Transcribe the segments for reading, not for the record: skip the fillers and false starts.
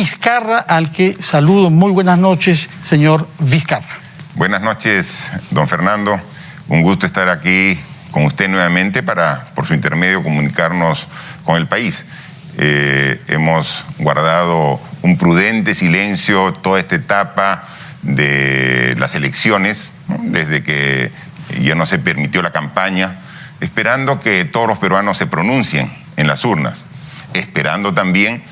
Vizcarra, al que saludo. Muy buenas noches, señor Vizcarra. Buenas noches, don Fernando. Un gusto estar aquí con usted nuevamente para, por su intermedio, comunicarnos con el país. Hemos guardado un prudente silencio toda esta etapa de las elecciones, ¿no? Desde que ya no se permitió la campaña, esperando que todos los peruanos se pronuncien en las urnas, esperando también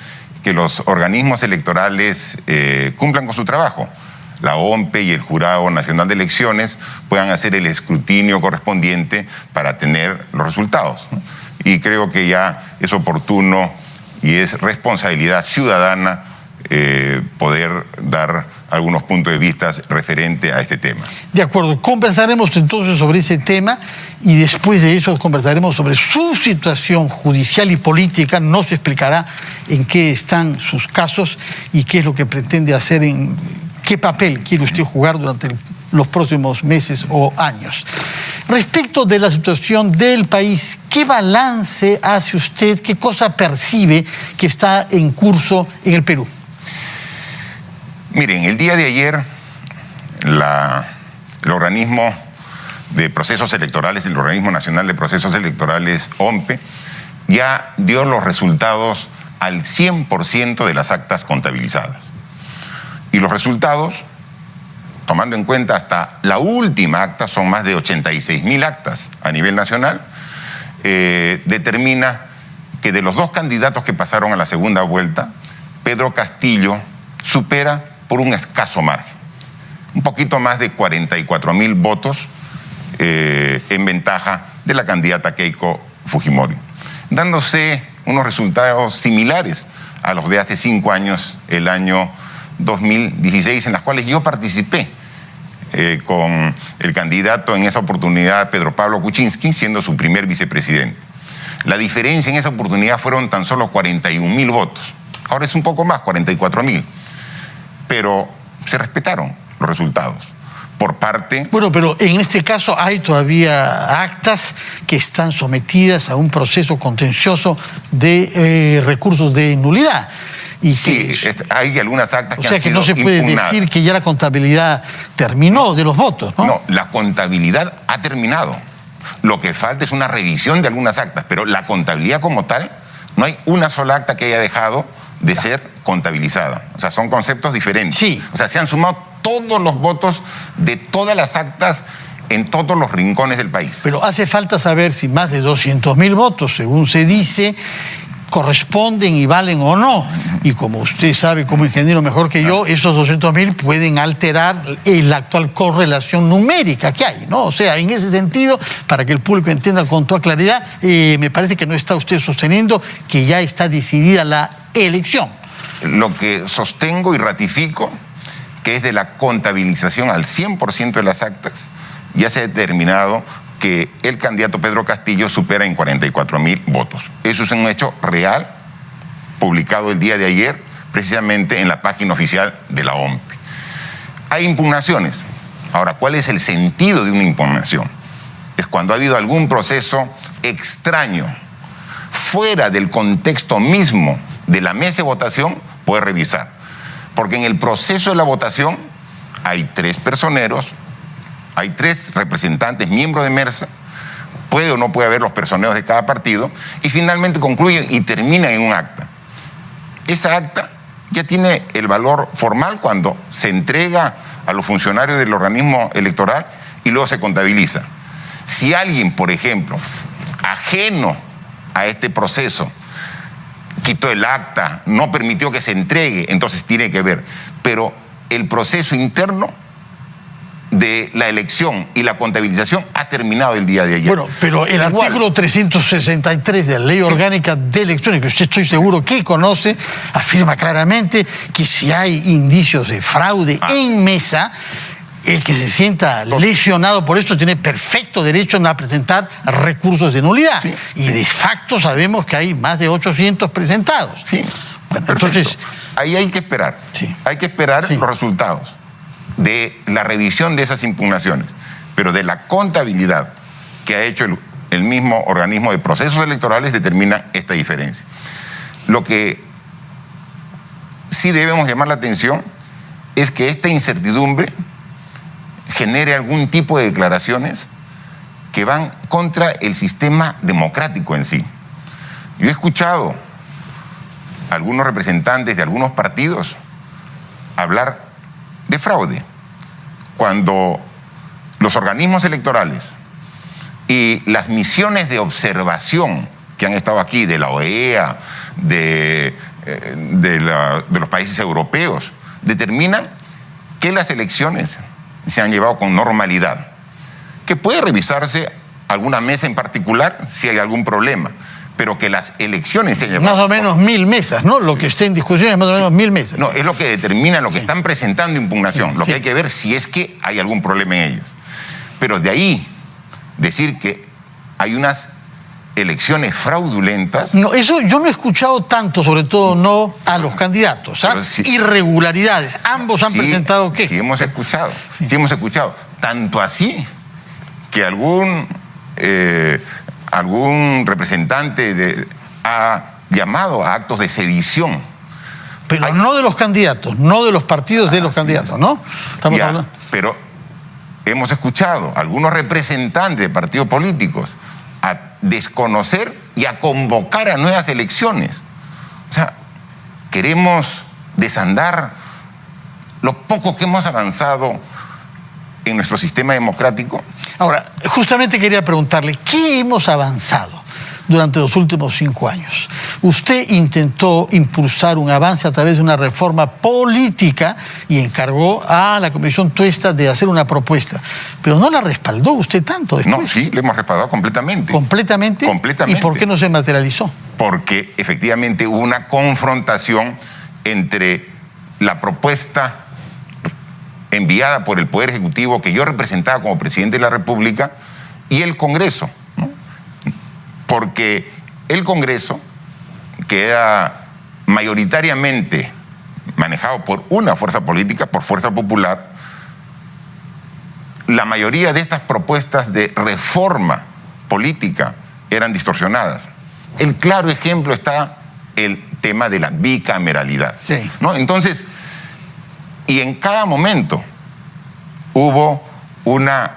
que los organismos electorales cumplan con su trabajo. La OMPE y el Jurado Nacional de Elecciones puedan hacer el escrutinio correspondiente para tener los resultados, ¿no? Y creo que ya es oportuno y es responsabilidad ciudadana poder dar algunos puntos de vista referente a este tema. De acuerdo, conversaremos entonces sobre ese tema y después de eso conversaremos sobre su situación judicial y política. Nos explicará en qué están sus casos y qué es lo que pretende hacer, en qué papel quiere usted jugar durante los próximos meses o años. Respecto de la situación del país, ¿qué balance hace usted? ¿Qué cosa percibe que está en curso en el Perú? Miren, el día de ayer el organismo de procesos electorales, el Organismo Nacional de Procesos Electorales, OMPE, ya dio los resultados al 100% de las actas contabilizadas. Y los resultados, tomando en cuenta hasta la última acta, son más de 86.000 actas a nivel nacional, determina que de los dos candidatos que pasaron a la segunda vuelta, Pedro Castillo supera por un escaso margen, un poquito más de 44.000 votos en ventaja de la candidata Keiko Fujimori, dándose unos resultados similares a los de hace 5 años, el año 2016, en las cuales yo participé con el candidato en esa oportunidad, Pedro Pablo Kuczynski, siendo su primer vicepresidente. La diferencia en esa oportunidad fueron tan solo 41.000 votos. Ahora es un poco más, 44.000. Pero se respetaron los resultados por parte... Bueno, pero en este caso hay todavía actas que están sometidas a un proceso contencioso de recursos de nulidad. Y sí, hay algunas actas que han sido impugnadas. O sea que no se puede decir que ya la contabilidad terminó de los votos, ¿no? No, la contabilidad ha terminado. Lo que falta es una revisión de algunas actas, pero la contabilidad como tal, no hay una sola acta que haya dejado de ser contabilizada. O sea, son conceptos diferentes. Sí. O sea, se han sumado todos los votos de todas las actas en todos los rincones del país. Pero hace falta saber si más de 200.000 votos, según se dice, corresponden y valen o no. Y como usted sabe como ingeniero mejor que yo, esos 200.000 pueden alterar la actual correlación numérica que hay, ¿no? O sea, en ese sentido, para que el público entienda con toda claridad, me parece que no está usted sosteniendo que ya está decidida la elección. Lo que sostengo y ratifico, que es de la contabilización al 100% de las actas, ya se ha determinado que el candidato Pedro Castillo supera en 44.000 votos. Eso es un hecho real, publicado el día de ayer, precisamente en la página oficial de la OMPE. Hay impugnaciones. Ahora, ¿cuál es el sentido de una impugnación? Es cuando ha habido algún proceso extraño, fuera del contexto mismo de la mesa de votación, puede revisar. Porque en el proceso de la votación hay 3 personeros, hay 3 representantes, miembros de MERSA, puede o no puede haber los personeros de cada partido, y finalmente concluye y termina en un acta. Esa acta ya tiene el valor formal cuando se entrega a los funcionarios del organismo electoral y luego se contabiliza. Si alguien, por ejemplo, ajeno a este proceso, quitó el acta, no permitió que se entregue, entonces tiene que ver. Pero el proceso interno de la elección y la contabilización ha terminado el día de ayer. Bueno, pero el artículo 363 de la Ley Orgánica de Elecciones, que usted estoy seguro que conoce, afirma claramente que si hay indicios de fraude en mesa, el que se sienta lesionado por esto tiene perfecto derecho a presentar recursos de nulidad. Sí. Y de facto sabemos que hay más de 800 presentados. Sí. Bueno, entonces, ahí hay que esperar. Sí. Hay que esperar los resultados de la revisión de esas impugnaciones, pero de la contabilidad que ha hecho el mismo organismo de procesos electorales determina esta diferencia. Lo que sí debemos llamar la atención es que esta incertidumbre genere algún tipo de declaraciones que van contra el sistema democrático en sí. Yo he escuchado a algunos representantes de algunos partidos hablar de fraude, cuando los organismos electorales y las misiones de observación que han estado aquí, de la OEA, de los países europeos, determinan que las elecciones se han llevado con normalidad, que puede revisarse alguna mesa en particular si hay algún problema, pero que las elecciones se han llevado... Más o menos 1000 mesas, ¿no? Lo que esté en discusión es más o menos 1000 mesas. No, es lo que determina, lo que están presentando impugnación, lo que hay que ver si es que hay algún problema en ellos. Pero de ahí decir que hay unas elecciones fraudulentas... No, eso yo no he escuchado tanto, sobre todo no a los candidatos. Sí, irregularidades. Ambos han presentado ¿qué? Sí, hemos escuchado. Sí, hemos escuchado. Tanto así que algún representante ha llamado a actos de sedición. Pero no de los candidatos, no de los partidos de los candidatos, ¿no? Estamos hablando. Pero hemos escuchado a algunos representantes de partidos políticos a desconocer y a convocar a nuevas elecciones. O sea, queremos desandar lo poco que hemos avanzado en nuestro sistema democrático. Ahora, justamente quería preguntarle, ¿qué hemos avanzado durante los últimos 5 años? Usted intentó impulsar un avance a través de una reforma política y encargó a la Comisión Tuesta de hacer una propuesta, pero no la respaldó usted tanto después. No, sí, le hemos respaldado completamente. ¿Completamente? Completamente. ¿Y por qué no se materializó? Porque efectivamente hubo una confrontación entre la propuesta enviada por el Poder Ejecutivo que yo representaba como presidente de la República y el Congreso, ¿no? Porque el Congreso, que era mayoritariamente manejado por una fuerza política, por Fuerza Popular, la mayoría de estas propuestas de reforma política eran distorsionadas. El claro ejemplo está el tema de la bicameralidad, sí, ¿no? Entonces, y en cada momento hubo una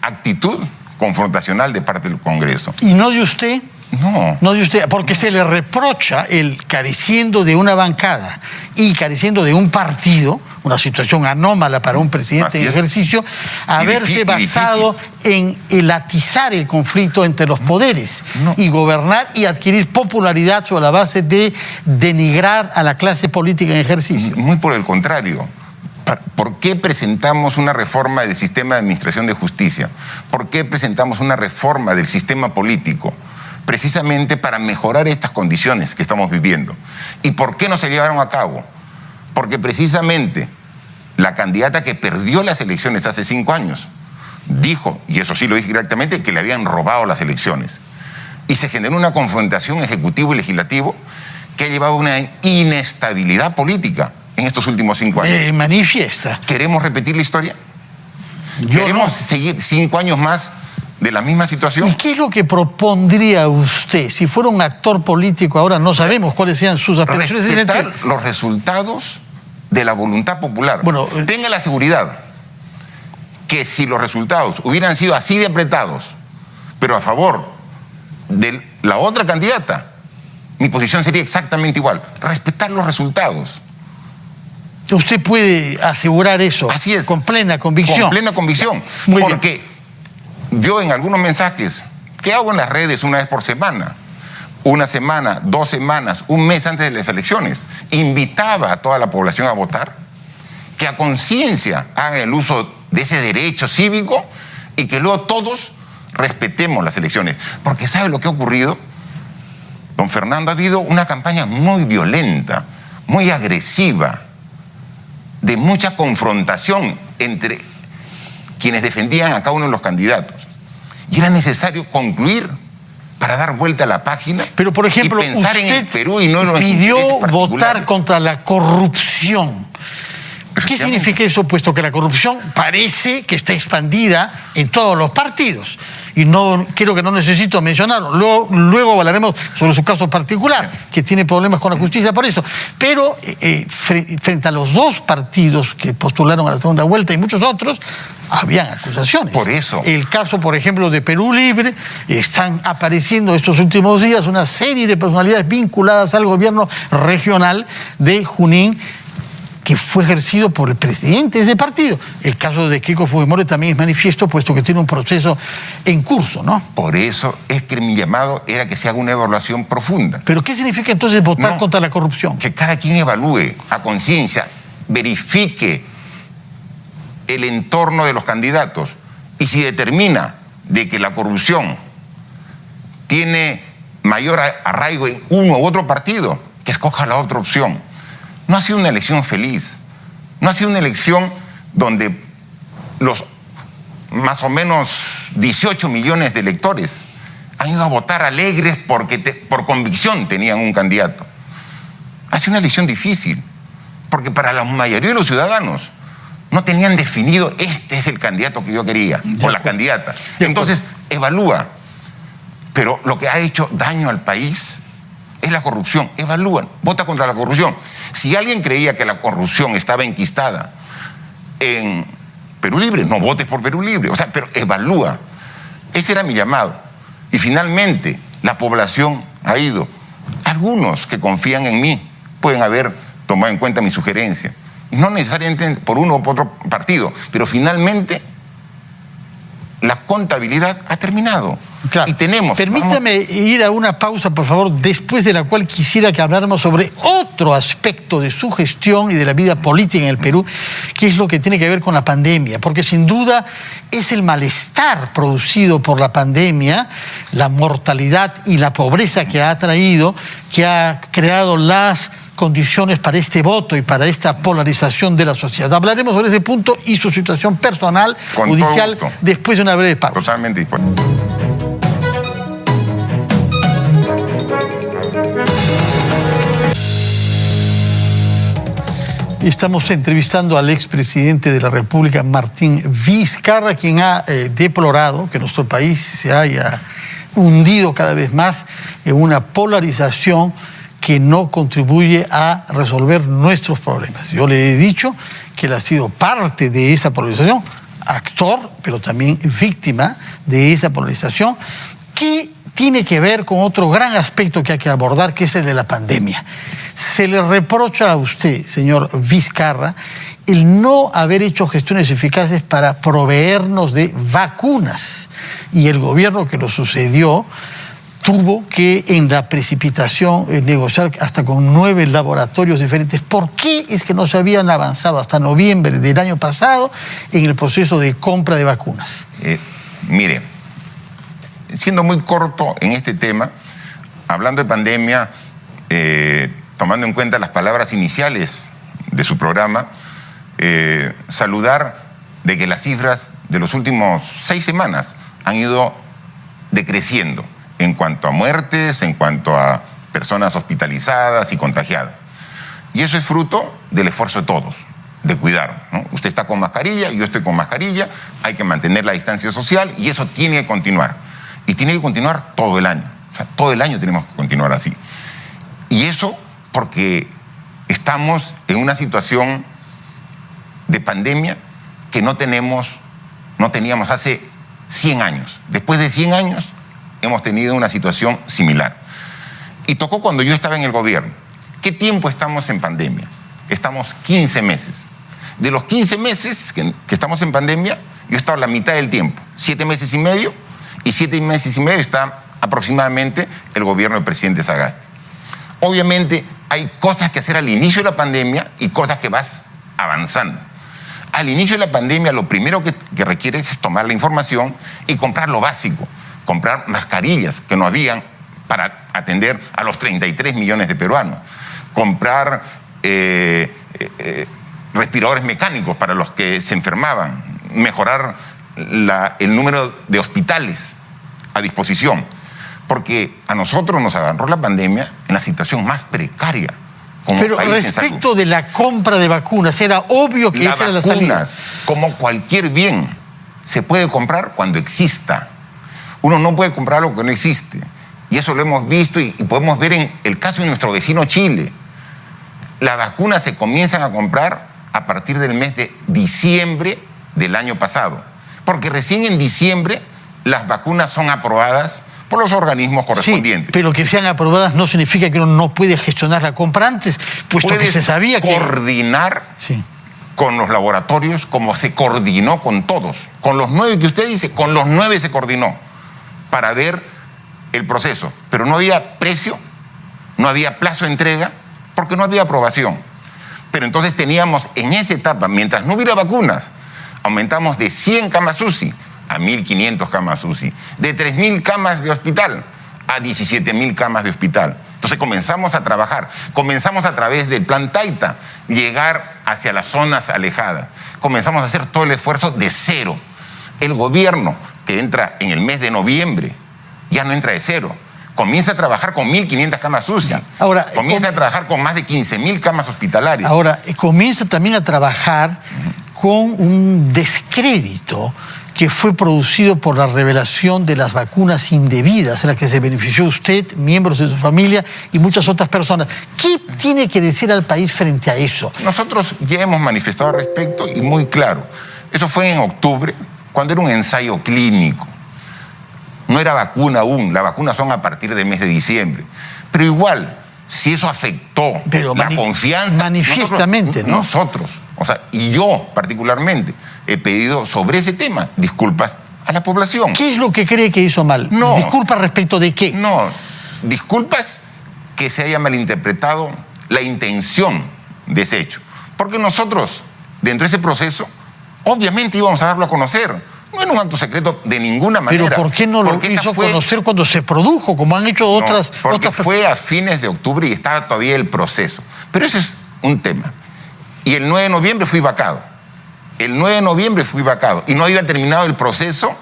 actitud confrontacional de parte del Congreso. ¿Y no de usted? No. No de usted, porque se le reprocha el careciendo de una bancada y careciendo de un partido, una situación anómala para un presidente en ejercicio, haberse basado en el atizar el conflicto entre los poderes y gobernar y adquirir popularidad sobre la base de denigrar a la clase política en ejercicio. Muy por el contrario. ¿Por qué presentamos una reforma del sistema de administración de justicia? ¿Por qué presentamos una reforma del sistema político? Precisamente para mejorar estas condiciones que estamos viviendo. ¿Y por qué no se llevaron a cabo? Porque precisamente la candidata que perdió las elecciones hace 5 años dijo, y eso sí lo dije directamente, que le habían robado las elecciones. Y se generó una confrontación ejecutivo y legislativo que ha llevado a una inestabilidad política en estos últimos 5 años. Manifiesta. ¿Queremos repetir la historia? ¿Queremos seguir 5 años más de la misma situación? ¿Y qué es lo que propondría usted? Si fuera un actor político, ahora no sabemos cuáles sean sus aspiraciones. Respetar los resultados de la voluntad popular. Bueno, tenga la seguridad que si los resultados hubieran sido así de apretados, pero a favor de la otra candidata, mi posición sería exactamente igual. Respetar los resultados. Usted puede asegurar eso. Así es. Con plena convicción. Con plena convicción. Muy porque yo en algunos mensajes que hago en las redes una vez por semana, 1 semana, 2 semanas, 1 mes antes de las elecciones, invitaba a toda la población a votar, que a conciencia hagan el uso de ese derecho cívico y que luego todos respetemos las elecciones. Porque ¿sabe lo que ha ocurrido? Don Fernando, ha habido una campaña muy violenta, muy agresiva, de mucha confrontación entre quienes defendían a cada uno de los candidatos. Y era necesario concluir para dar vuelta a la página. Pero, por ejemplo, y pensar usted en el Perú y no en los pidió votar contra la corrupción. ¿Qué significa eso? Puesto que la corrupción parece que está expandida en todos los partidos. y no creo que no necesito mencionarlo. Luego hablaremos sobre su caso particular, que tiene problemas con la justicia por eso. Pero frente a los dos partidos que postularon a la segunda vuelta y muchos otros, habían acusaciones. Por eso. El caso, por ejemplo, de Perú Libre, están apareciendo estos últimos días una serie de personalidades vinculadas al gobierno regional de Junín, que fue ejercido por el presidente de ese partido. El caso de Keiko Fujimori también es manifiesto, puesto que tiene un proceso en curso, ¿no? Por eso es que mi llamado era que se haga una evaluación profunda. ¿Pero qué significa entonces votar contra la corrupción? Que cada quien evalúe a conciencia, verifique el entorno de los candidatos, y si determina de que la corrupción tiene mayor arraigo en uno u otro partido, que escoja la otra opción. No ha sido una elección feliz, no ha sido una elección donde los más o menos 18 millones de electores han ido a votar alegres porque por convicción tenían un candidato. Ha sido una elección difícil, porque para la mayoría de los ciudadanos no tenían definido, este es el candidato que yo quería, o la candidata. Entonces, evalúa. Pero lo que ha hecho daño al país es la corrupción. Evalúa, vota contra la corrupción. Si alguien creía que la corrupción estaba enquistada en Perú Libre, no votes por Perú Libre. O sea, pero evalúa. Ese era mi llamado. Y finalmente, la población ha ido. Algunos que confían en mí pueden haber tomado en cuenta mi sugerencia. Y no necesariamente por uno o por otro partido, pero finalmente la contabilidad ha terminado. Claro. Y tenemos... Permítame ir a una pausa, por favor, después de la cual quisiera que habláramos sobre otro aspecto de su gestión y de la vida política en el Perú, que es lo que tiene que ver con la pandemia, porque sin duda es el malestar producido por la pandemia, la mortalidad y la pobreza que ha traído, que ha creado las condiciones para este voto y para esta polarización de la sociedad. Hablaremos sobre ese punto y su situación personal, judicial, después de una breve pausa. Totalmente dispuesto. Estamos entrevistando al expresidente de la República, Martín Vizcarra, quien ha deplorado que nuestro país se haya hundido cada vez más en una polarización que no contribuye a resolver nuestros problemas. Yo le he dicho que él ha sido parte de esa polarización, actor, pero también víctima de esa polarización, que tiene que ver con otro gran aspecto que hay que abordar, que es el de la pandemia. Se le reprocha a usted, señor Vizcarra, el no haber hecho gestiones eficaces para proveernos de vacunas. Y el gobierno que lo sucedió tuvo que, en la precipitación, negociar hasta con 9 laboratorios diferentes. ¿Por qué es que no se habían avanzado hasta noviembre del año pasado en el proceso de compra de vacunas? Mire, siendo muy corto en este tema, hablando de pandemia, tomando en cuenta las palabras iniciales de su programa, saludar de que las cifras de los últimos 6 semanas han ido decreciendo en cuanto a muertes, en cuanto a personas hospitalizadas y contagiadas. Y eso es fruto del esfuerzo de todos, de cuidar, ¿no? Usted está con mascarilla, yo estoy con mascarilla, hay que mantener la distancia social y eso tiene que continuar. Y tiene que continuar todo el año. O sea, todo el año tenemos que continuar así. Y eso porque estamos en una situación de pandemia que no teníamos hace 100 años. Después de 100 años hemos tenido una situación similar. Y tocó cuando yo estaba en el gobierno. ¿Qué tiempo estamos en pandemia? Estamos 15 meses. De los 15 meses que estamos en pandemia, yo he estado la mitad del tiempo, 7 meses y medio, y 7 meses y medio está aproximadamente el gobierno del presidente Sagasti. Obviamente hay cosas que hacer al inicio de la pandemia y cosas que vas avanzando. Al inicio de la pandemia lo primero que requieres es tomar la información y comprar lo básico, comprar mascarillas que no habían para atender a los 33 millones de peruanos, comprar respiradores mecánicos para los que se enfermaban, mejorar el número de hospitales a disposición, porque a nosotros nos agarró la pandemia en la situación más precaria como Pero país respecto de la compra de vacunas, era obvio que esa era la salida. Las vacunas, como cualquier bien, se puede comprar cuando exista. Uno no puede comprar algo que no existe. Y eso lo hemos visto y podemos ver en el caso de nuestro vecino Chile. Las vacunas se comienzan a comprar a partir del mes de diciembre del año pasado. Porque recién en diciembre las vacunas son aprobadas por los organismos correspondientes. Sí, pero que sean aprobadas no significa que uno no puede gestionar la compra antes, puesto que se sabía que... coordinar con los laboratorios como se coordinó con todos. Con los 9 que usted dice, con los 9 se coordinó para ver el proceso. Pero no había precio, no había plazo de entrega, porque no había aprobación. Pero entonces teníamos en esa etapa, mientras no hubiera vacunas, aumentamos de 100 camas UCI a 1.500 camas UCI, de 3.000 camas de hospital a 17.000 camas de hospital. Entonces comenzamos a trabajar, comenzamos a través del plan Taita, llegar hacia las zonas alejadas. Comenzamos a hacer todo el esfuerzo de cero. El gobierno, que entra en el mes de noviembre, ya no entra de cero. Comienza a trabajar con 1.500 camas UCI. Ahora, comienza a trabajar con más de 15.000 camas hospitalarias. Ahora, comienza también a trabajar con un descrédito que fue producido por la revelación de las vacunas indebidas en las que se benefició usted, miembros de su familia y muchas otras personas. ¿Qué tiene que decir al país frente a eso? Nosotros ya hemos manifestado al respecto y muy claro. Eso fue en octubre, cuando era un ensayo clínico. No era vacuna aún, las vacunas son a partir del mes de diciembre. Pero igual, si eso afectó la confianza... Manifiestamente, nosotros, o sea, y yo particularmente, he pedido sobre ese tema disculpas a la población. ¿Qué es lo que cree que hizo mal? No. ¿Disculpas respecto de qué? No, disculpas que se haya malinterpretado la intención de ese hecho. Porque nosotros, dentro de ese proceso, obviamente íbamos a darlo a conocer. No era un acto secreto de ninguna manera. ¿Pero por qué no lo hizo conocer cuando se produjo, como han hecho otras? Porque fue a fines de octubre y estaba todavía el proceso. Pero ese es un tema. Y el 9 de noviembre fui vacado. El 9 de noviembre fui vacado. Y no había terminado el proceso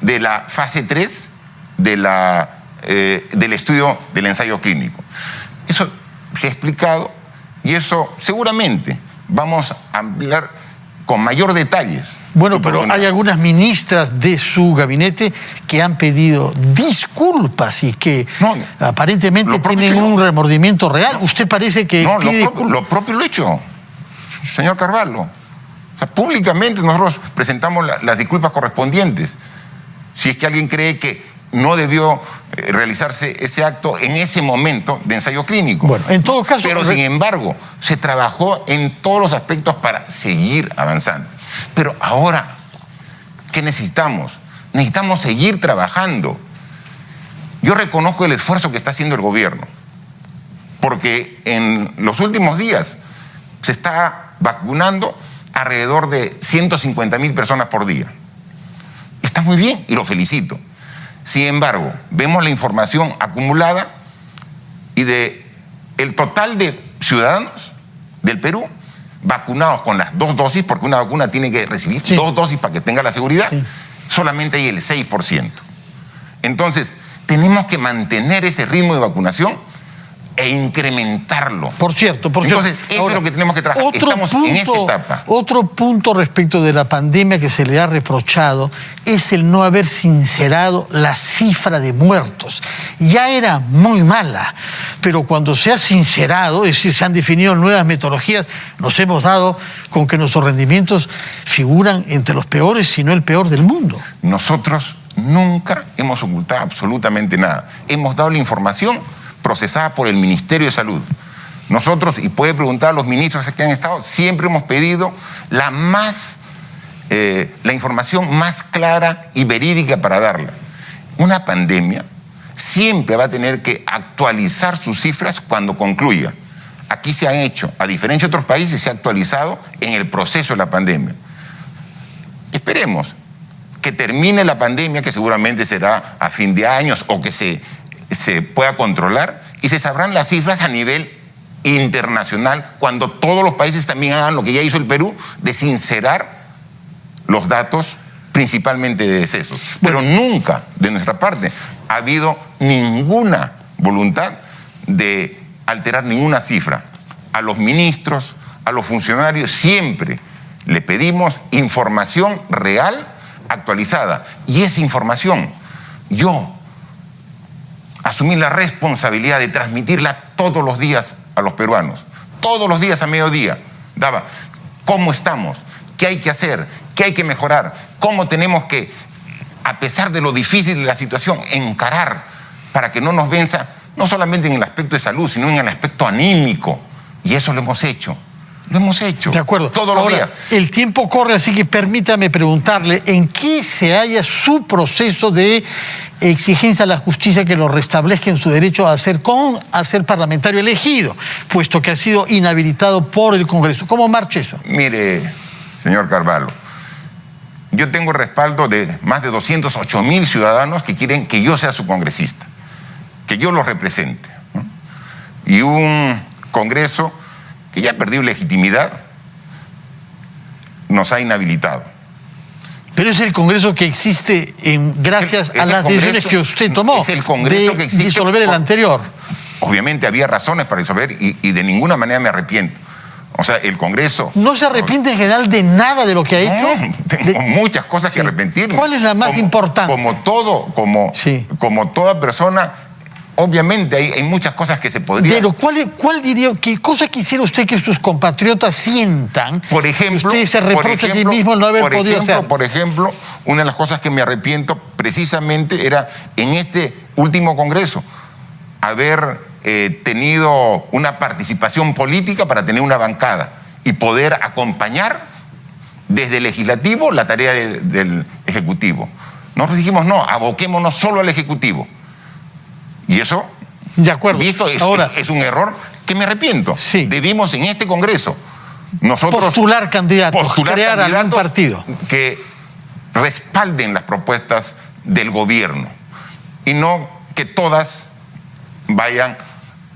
de la fase 3 del estudio del ensayo clínico. Eso se ha explicado y eso seguramente vamos a hablar con mayor detalles. Bueno, pero hay algunas ministras de su gabinete que han pedido disculpas y que aparentemente tienen un remordimiento real. ¿Usted parece que pide disculpas? Lo propio lo he hecho, señor Carvalho. O sea, públicamente nosotros presentamos las disculpas correspondientes. Si es que alguien cree que no debió realizarse ese acto en ese momento de ensayo clínico. Bueno, en todo caso... Pero sin embargo, se trabajó en todos los aspectos para seguir avanzando. Pero ahora, ¿qué necesitamos? Necesitamos seguir trabajando. Yo reconozco el esfuerzo que está haciendo el gobierno, porque en los últimos días se está vacunando alrededor de 150.000 personas por día. Está muy bien y lo felicito. Sin embargo, vemos la información acumulada y el total de ciudadanos del Perú vacunados con las 2 dosis, porque una vacuna tiene que recibir 2 dosis para que tenga la seguridad, solamente hay el 6%. Entonces, tenemos que mantener ese ritmo de vacunación e incrementarlo. Por cierto. Entonces, eso es lo que tenemos que trabajar. Estamos en esa etapa. Otro punto respecto de la pandemia que se le ha reprochado es el no haber sincerado la cifra de muertos. Ya era muy mala, pero cuando se ha sincerado, es decir, se han definido nuevas metodologías, nos hemos dado con que nuestros rendimientos figuran entre los peores, si no el peor del mundo. Nosotros nunca hemos ocultado absolutamente nada. Hemos dado la información procesada por el Ministerio de Salud. Nosotros, y puede preguntar a los ministros que han estado, siempre hemos pedido la información más clara y verídica para darla. Una pandemia siempre va a tener que actualizar sus cifras cuando concluya. Aquí se han hecho, a diferencia de otros países, se ha actualizado en el proceso de la pandemia. Esperemos que termine la pandemia, que seguramente será a fin de años o que se pueda controlar y se sabrán las cifras a nivel internacional cuando todos los países también hagan lo que ya hizo el Perú, de sincerar los datos principalmente de decesos. Pero nunca de nuestra parte ha habido ninguna voluntad de alterar ninguna cifra. A los ministros, a los funcionarios, siempre le pedimos información real, actualizada. Y esa información yo asumí la responsabilidad de transmitirla todos los días a los peruanos. Todos los días a mediodía daba cómo estamos, qué hay que hacer, qué hay que mejorar, cómo tenemos que, a pesar de lo difícil de la situación, encarar para que no nos venza, no solamente en el aspecto de salud, sino en el aspecto anímico. Y eso lo hemos hecho. Lo hemos hecho. De acuerdo. Todos los días. El tiempo corre, así que permítame preguntarle en qué se halla su proceso de exigencia a la justicia que lo restablezca en su derecho a ser parlamentario elegido, puesto que ha sido inhabilitado por el Congreso. ¿Cómo marcha eso? Mire, señor Carvalho, yo tengo el respaldo de más de 208.000 ciudadanos que quieren que yo sea su congresista, que yo los represente, ¿no? Y un Congreso que ya perdió legitimidad nos ha inhabilitado. Pero es el Congreso que existe gracias a las decisiones que usted tomó. Es el Congreso que existe. Disolver el anterior. Obviamente había razones para disolver y de ninguna manera me arrepiento. O sea, el Congreso... ¿No se arrepiente en general de nada de lo que ha hecho? No, tengo muchas cosas que arrepentirme. ¿Cuál es la más importante? Como toda persona, obviamente hay muchas cosas que se podrían... Pero ¿cuál diría, qué cosa quisiera usted que sus compatriotas sientan? Por ejemplo... Usted se reprocha a sí mismo el no haber podido hacer. Por ejemplo, una de las cosas que me arrepiento precisamente era en este último Congreso haber tenido una participación política para tener una bancada y poder acompañar desde el legislativo la tarea del ejecutivo. Nosotros dijimos, no, aboquémonos solo al ejecutivo. Y eso, de acuerdo. Visto, es un error que me arrepiento. Sí. Debimos en este Congreso nosotros postular candidatos, crear algún partido que respalden las propuestas del gobierno y no que todas vayan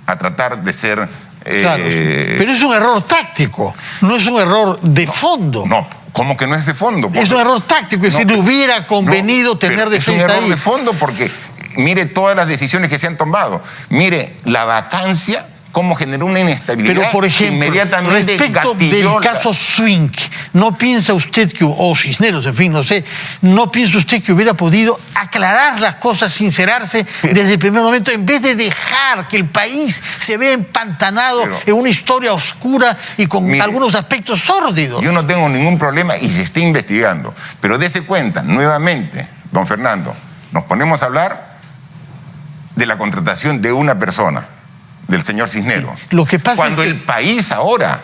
a tratar de ser... Claro, pero es un error táctico, no es un error de fondo. No, ¿cómo que no es de fondo? Es un error táctico, es decir, le hubiera convenido tener defensa ahí. Es un error de fondo porque mire todas las decisiones que se han tomado. Mire la vacancia, cómo generó una inestabilidad. Pero, por ejemplo, inmediatamente respecto del caso Swink, ¿no piensa usted que, o Cisneros, en fin, no sé, no piensa usted que hubiera podido aclarar las cosas, sincerarse desde el primer momento, en vez de dejar que el país se vea empantanado en una historia oscura y con algunos aspectos sórdidos? Yo no tengo ningún problema y se está investigando. Pero dése cuenta, nuevamente, don Fernando, nos ponemos a hablar de la contratación de una persona, del señor Cisneros. Sí. Lo que pasa cuando es que el país ahora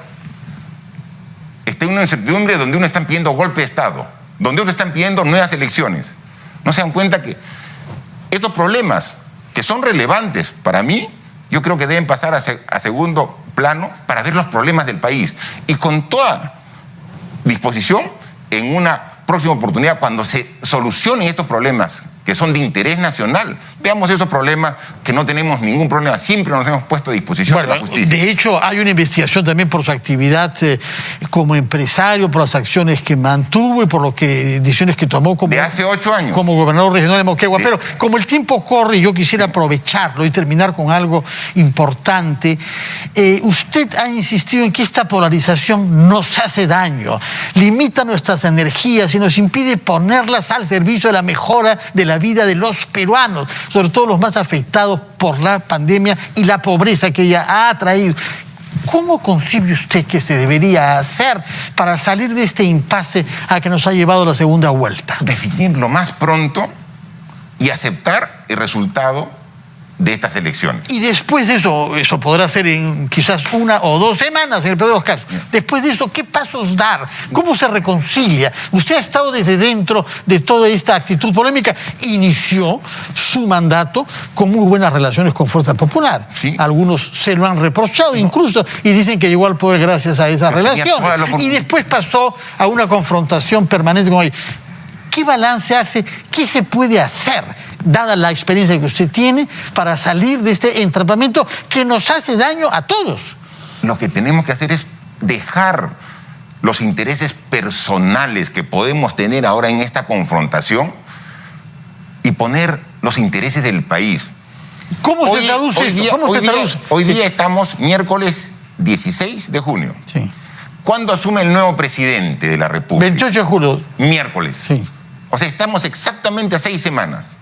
está en una incertidumbre donde uno están pidiendo golpe de Estado, donde otros están pidiendo nuevas elecciones, no se dan cuenta que estos problemas que son relevantes para mí, yo creo que deben pasar a segundo plano para ver los problemas del país. Y con toda disposición, en una próxima oportunidad, cuando se solucionen estos problemas que son de interés nacional, veamos estos problemas que no tenemos ningún problema, siempre nos hemos puesto a disposición de la justicia. De hecho, hay una investigación también por su actividad como empresario, por las acciones que mantuvo y por lo que decisiones que tomó como... De hace 8 años. Como gobernador regional de Moquegua. Pero como el tiempo corre, yo quisiera aprovecharlo y terminar con algo importante. Usted ha insistido en que esta polarización nos hace daño, limita nuestras energías y nos impide ponerlas al servicio de la mejora de la vida de los peruanos, sobre todo los más afectados por la pandemia y la pobreza que ella ha traído. ¿Cómo concibe usted que se debería hacer para salir de este impasse a que nos ha llevado la segunda vuelta? Definir lo más pronto y aceptar el resultado de estas elecciones. Y después de eso podrá ser en quizás 1 o 2 semanas, en el peor de los casos. Después de eso, ¿qué pasos dar? ¿Cómo se reconcilia? Usted ha estado desde dentro de toda esta actitud polémica. Inició su mandato con muy buenas relaciones con Fuerza Popular. ¿Sí? Algunos se lo han reprochado incluso y dicen que llegó al poder gracias a esas relaciones. Y después pasó a una confrontación permanente con ellos. ¿Qué balance hace? ¿Qué se puede hacer, dada la experiencia que usted tiene, para salir de este entrampamiento que nos hace daño a todos? Lo que tenemos que hacer es dejar los intereses personales que podemos tener ahora en esta confrontación y poner los intereses del país. ¿Cómo se traduce esto? Hoy día estamos miércoles 16 de junio. Sí. ¿Cuándo asume el nuevo presidente de la República? 28 de julio. Miércoles. Sí. O sea, estamos exactamente a 6 semanas.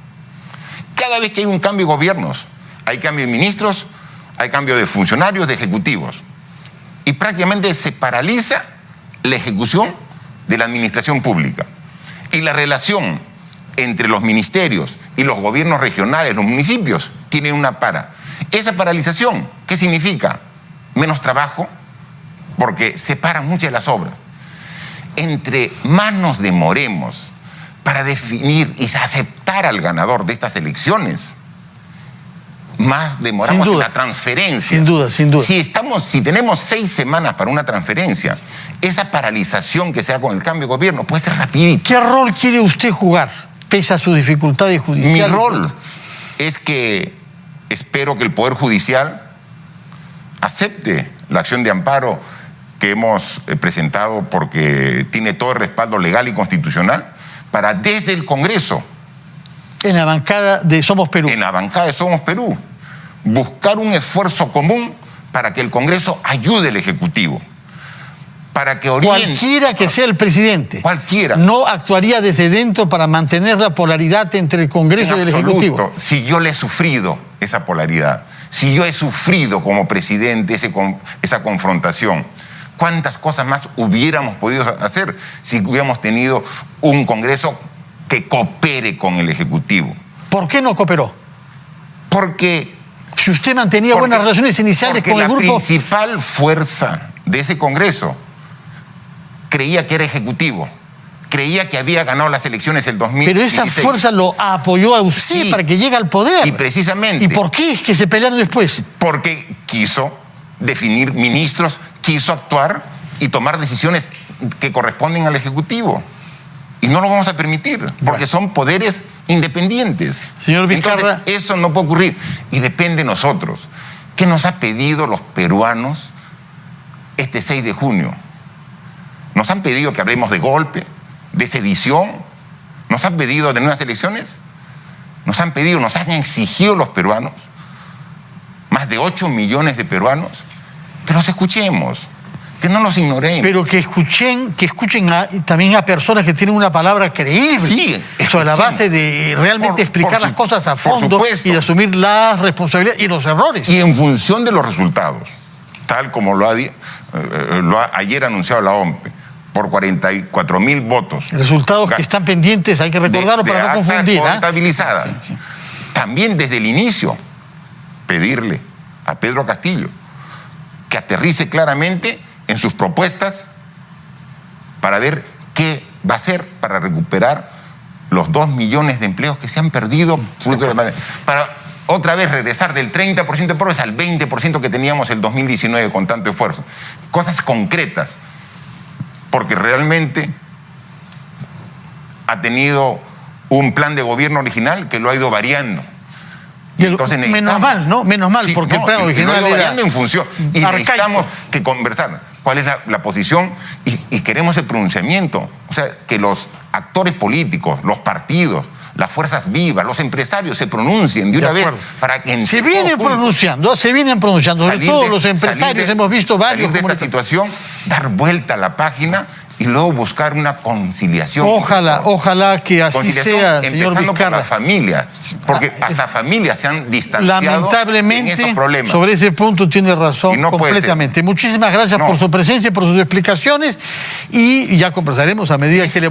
cada vez que hay un cambio de gobiernos, hay cambio de ministros, hay cambio de funcionarios, de ejecutivos. Y prácticamente se paraliza la ejecución de la administración pública. Y la relación entre los ministerios y los gobiernos regionales, los municipios, tiene una para. Esa paralización, ¿qué significa? Menos trabajo, porque se paran muchas de las obras. Entre más nos demoremos para definir y aceptar al ganador de estas elecciones, más demoramos en la transferencia. Sin duda, sin duda. Si tenemos 6 semanas para una transferencia, esa paralización que se da con el cambio de gobierno puede ser rapidito. ¿Qué rol quiere usted jugar, pese a sus dificultades judiciales? Mi rol es que espero que el Poder Judicial acepte la acción de amparo que hemos presentado, porque tiene todo el respaldo legal y constitucional, para desde el Congreso, en la bancada de Somos Perú, en la bancada de Somos Perú, buscar un esfuerzo común para que el Congreso ayude al Ejecutivo, para que oriente. Cualquiera que sea el presidente. Cualquiera. No actuaría desde dentro para mantener la polaridad entre el Congreso y el Ejecutivo. Si yo le he sufrido esa polaridad, si yo he sufrido como presidente esa confrontación, ¿cuántas cosas más hubiéramos podido hacer si hubiéramos tenido un Congreso que coopere con el Ejecutivo? ¿Por qué no cooperó? Porque... Si usted mantenía buenas relaciones iniciales con el grupo... la principal fuerza de ese Congreso creía que era Ejecutivo, creía que había ganado las elecciones el 2016. Pero esa fuerza lo apoyó a usted, sí, para que llegue al poder. Y precisamente... ¿Y por qué es que se pelearon después? Porque quiso definir ministros, quiso actuar y tomar decisiones que corresponden al Ejecutivo. Y no lo vamos a permitir, porque son poderes independientes. Señor Vizcarra... Entonces, eso no puede ocurrir. Y depende de nosotros. ¿Qué nos ha pedido los peruanos este 6 de junio? ¿Nos han pedido que hablemos de golpe, de sedición? ¿Nos han pedido de nuevas elecciones? Nos han exigido los peruanos, más de 8 millones de peruanos, que los escuchemos, que no los ignoremos. Pero que escuchen también a personas que tienen una palabra creíble, sí, sobre la base de realmente explicar las cosas a fondo y de asumir las responsabilidades y los errores. Y en función de los resultados, tal como lo ha ayer anunciado la OMP, por 44,000 votos. Resultados que están pendientes, hay que recordarlo para no confundir. Contabilizada. Sí. También desde el inicio, pedirle a Pedro Castillo que aterrice claramente en sus propuestas para ver qué va a hacer para recuperar los 2 millones de empleos que se han perdido fruto de la pandemia. Para otra vez regresar del 30% de pobres al 20% que teníamos el 2019 con tanto esfuerzo. Cosas concretas, porque realmente ha tenido un plan de gobierno original que lo ha ido variando. Y entonces menos mal, ¿no? Menos mal, sí, porque el plan original lo ha ido variando en función. Y arcaico. Necesitamos que conversar cuál es la posición y queremos el pronunciamiento. O sea, que los actores políticos, los partidos, las fuerzas vivas, los empresarios se pronuncien de una vez para que... Se vienen pronunciando, sobre todo los empresarios, hemos visto varios... Salir de esta situación, dar vuelta a la página y luego buscar una conciliación. Ojalá que así sea, señor Vizcarra. Por la familia, porque hasta familias se han distanciado lamentablemente, en estos problemas. Sobre ese punto tiene razón completamente. Muchísimas gracias por su presencia, por sus explicaciones y ya conversaremos a medida que le